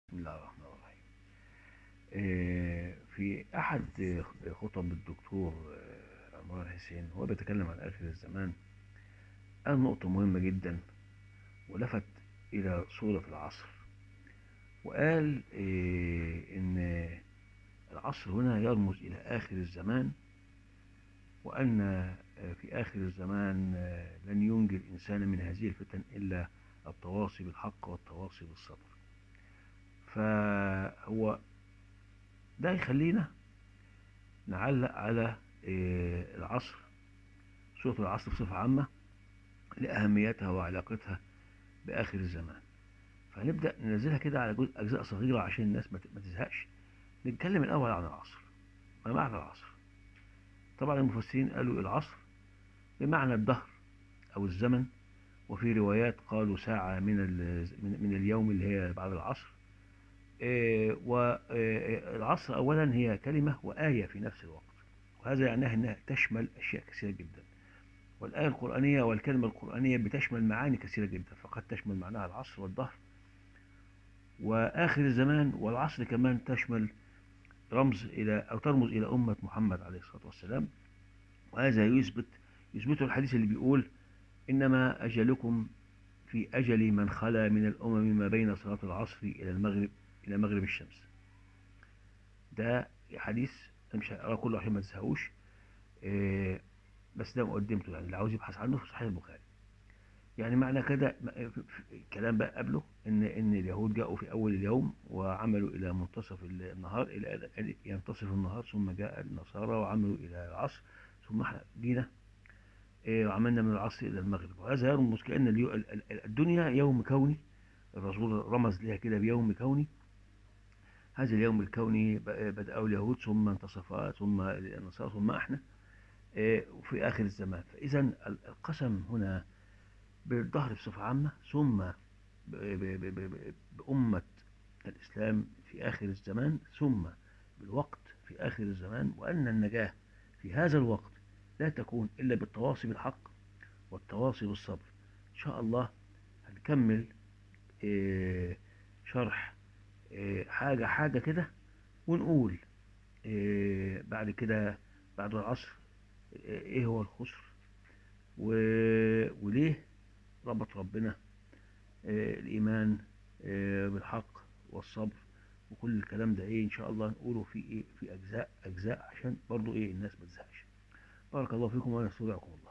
بسم الله الرحمن الرحيم. في أحد خطب الدكتور عمران حسين وهو بيتكلم عن آخر الزمان، قال نقطة مهمة جدا ولفت إلى صورة العصر، وقال إن العصر هنا يرمز إلى آخر الزمان، وأن في آخر الزمان لن ينجي الإنسان من هذه الفتن إلا التواصي بالحق والتواصي بالصبر. فهو ده يخلينا نعلق على العصر، سورة العصر بصفة عامة، لأهميتها وعلاقتها بآخر الزمان. فهنبدأ ننزلها كده على أجزاء صغيرة عشان الناس ما تزهقش. نتكلم الأول عن العصر. ما معنى العصر؟ طبعا المفسرين قالوا العصر بمعنى الدهر أو الزمن، وفي روايات قالوا ساعة من اليوم اللي هي بعد العصر. والعصر أولا هي كلمة وآية في نفس الوقت، وهذا يعناه أنها تشمل أشياء كثيرة جدا. والآية القرآنية والكلمة القرآنية بتشمل معاني كثيرة جدا، فقد تشمل معناها العصر والدهر وآخر الزمان، والعصر كمان تشمل رمز إلى أو ترمز إلى أمة محمد عليه الصلاة والسلام. وهذا يثبته الحديث اللي بيقول: إنما أجلكم في أجل من خلا من الأمم ما بين صلاة العصر إلى مغرب الشمس. ده حديث أنا مش هقراه كله عشان ما تزهقوش، بس ده مقدمته، يعني اللي عاوز يبحث عنه في صحيح البخاري. يعني معنى كده كلام بقى قبله ان اليهود جاءوا في اول اليوم وعملوا الى منتصف النهار، الى ينتصف النهار، ثم جاء النصارى وعملوا الى العصر، ثم احنا جينا وعملنا من العصر الى المغرب. وهذا يرمز كأن الدنيا يوم كوني. الرسول رمز لها كده بيوم كوني. هذا اليوم الكوني بدأه اليهود، ثم انتصف، ثم النصارى، ثم احنا في آخر الزمان. فإذا القسم هنا بالظهر بصفة عامة، ثم بأمة الإسلام في آخر الزمان، ثم بالوقت في آخر الزمان، وأن النجاة في هذا الوقت لا تكون إلا بالتواصي بالحق والتواصي بالصبر. إن شاء الله هنكمل شرح حاجة حاجة كده، ونقول بعد كده بعد العصر إيه هو الخسر، وليه ربط ربنا الإيمان بالحق والصبر وكل الكلام ده. إيه إن شاء الله نقوله في إيه، في أجزاء أجزاء، عشان برضو إيه الناس ما تزهقش. بارك الله فيكم وأنا أستودعكم الله.